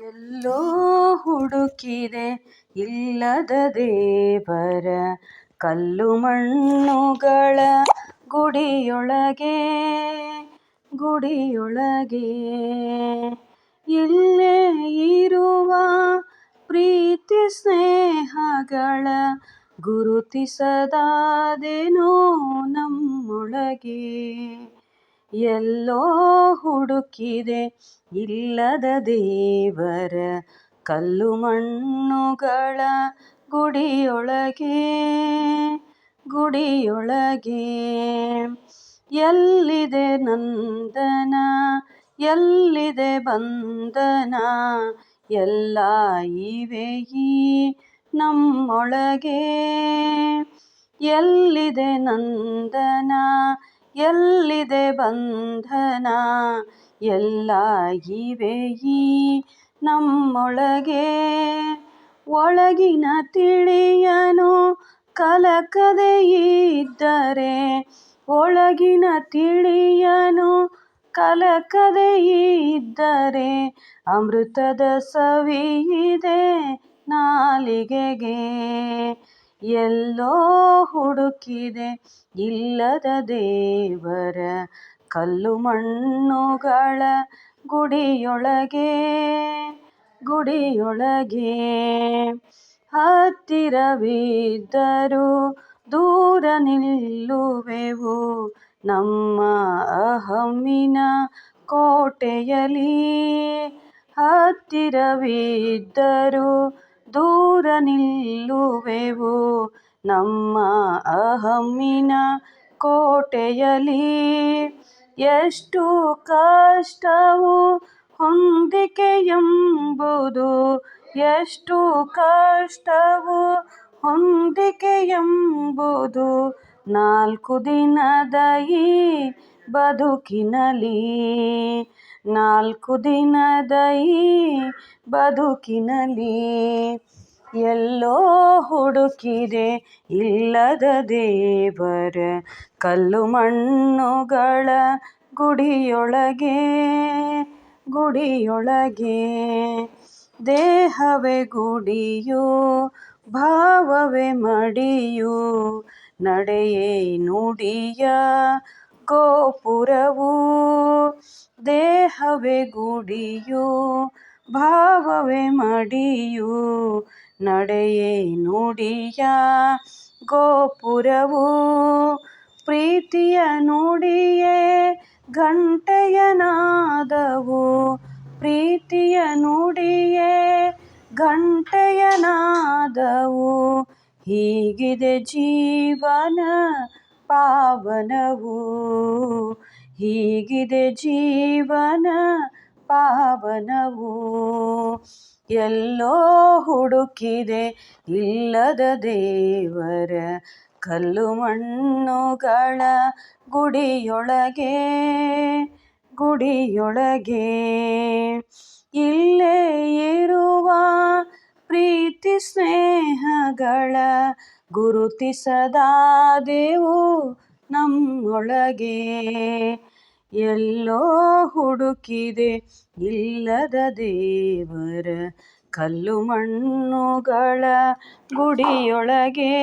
ಎಲ್ಲೋ ಹುಡುಕಿದೆ ಇಲ್ಲದ ದೇವರ ಕಲ್ಲು ಮಣ್ಣುಗಳ ಗುಡಿಯೊಳಗೆ ಇಲ್ಲೇ ಇರುವ ಪ್ರೀತಿ ಸ್ನೇಹಗಳ ಗುರುತಿಸದಾದೇನೋ ನಮ್ಮೊಳಗೆ. ಎಲ್ಲೋ ಹುಡುಕಿದೆ ಇಲ್ಲದ ದೇವರ ಕಲ್ಲು ಮಣ್ಣುಗಳ ಗುಡಿಯೊಳಗೆ. ಎಲ್ಲಿದೆ ನಂದನ, ಎಲ್ಲಿದೆ ಬಂಧನ, ಎಲ್ಲ ಇವೆ ಈ ನಮ್ಮೊಳಗೆ. ಎಲ್ಲಿದೆ ನಂದನ, ಎಲ್ಲಿದೆ ಬಂಧನ, ಎಲ್ಲ ಇವೆ ಈ ನಮ್ಮೊಳಗೆ. ಒಳಗಿನ ತಿಳಿಯನು ಕಲಕದೆ ಇದ್ದರೆ, ಒಳಗಿನ ತಿಳಿಯನು ಕಲಕದೆ ಇದ್ದರೆ, ಅಮೃತದ ಸವಿಯಿದೆ ನಾಲಿಗೆಗೆ. ಎಲ್ಲೋ ಹುಡುಕಿದೆ ಇಲ್ಲದ ದೇವರ ಕಲ್ಲು ಮಣ್ಣುಗಳ ಗುಡಿಯೊಳಗೆ. ಹತ್ತಿರವಿದ್ದರೂ ದೂರ ನಿಲ್ಲುವೆವು ನಮ್ಮ ಅಹಮ್ಮಿನ ಕೋಟೆಯಲ್ಲಿ. ಹತ್ತಿರವಿದ್ದರೂ ದೂರ ನಿಲ್ಲುವೆವು ನಮ್ಮ ಅಹಮ್ಮಿನ ಕೋಟೆಯಲ್ಲಿ. ಎಷ್ಟು ಕಷ್ಟವು ಹೊಂದಿಕೆ ಎಂಬುದು, ಎಷ್ಟು ಕಷ್ಟವು ಹೊಂದಿಕೆ ಎಂಬುದು, 4 ದಿನದ ಈ ಬದುಕಿನಲ್ಲಿ. 4 ದಿನದ ಈ ಬದುಕಿನಲ್ಲಿ. ಎಲ್ಲೋ ಹುಡುಕಿದೆ ಇಲ್ಲದ ದೇವರ ಕಲ್ಲು ಮಣ್ಣುಗಳ ಗುಡಿಯೊಳಗೆ. ದೇಹವೇ ಗುಡಿಯು, ಭಾವವೇ ಮಡಿಯು, ನಡೆಯೇ ನುಡಿಯ ಗೋಪುರವು. ದೇಹವೇ ಗುಡಿಯು, ಭಾವವೇ ಮಡಿಯು, ನಡೆಯೇ ನುಡಿಯ ಗೋಪುರವು. ಪ್ರೀತಿಯ ನುಡಿಯೇ ಗಂಟೆಯ ನಾದವು, ಪ್ರೀತಿಯ ನುಡಿಯೇ ಗಂಟೆಯ ನಾದವು. ಹೀಗಿದೆ ಜೀವನ ಪಾವನವು, ಹೀಗಿದೆ ಜೀವನ ಪಾವನವು. ಎಲ್ಲೋ ಹುಡುಕಿದೆ ಇಲ್ಲದ ದೇವರ ಕಲ್ಲು ಮಣ್ಣುಗಳ ಗುಡಿಯೊಳಗೆ. ಇಲ್ಲೇ ಇರುವ ಪ್ರೀತಿ ಸ್ನೇಹಗಳ ಗುರುತಿಸದಾದೆವು ನಮ್ಮೊಳಗೆ. ಎಲ್ಲೋ ಹುಡುಕಿದೆ ಇಲ್ಲದ ದೇವರ ಕಲ್ಲು ಮಣ್ಣುಗಳ ಗುಡಿಯೊಳಗೆ.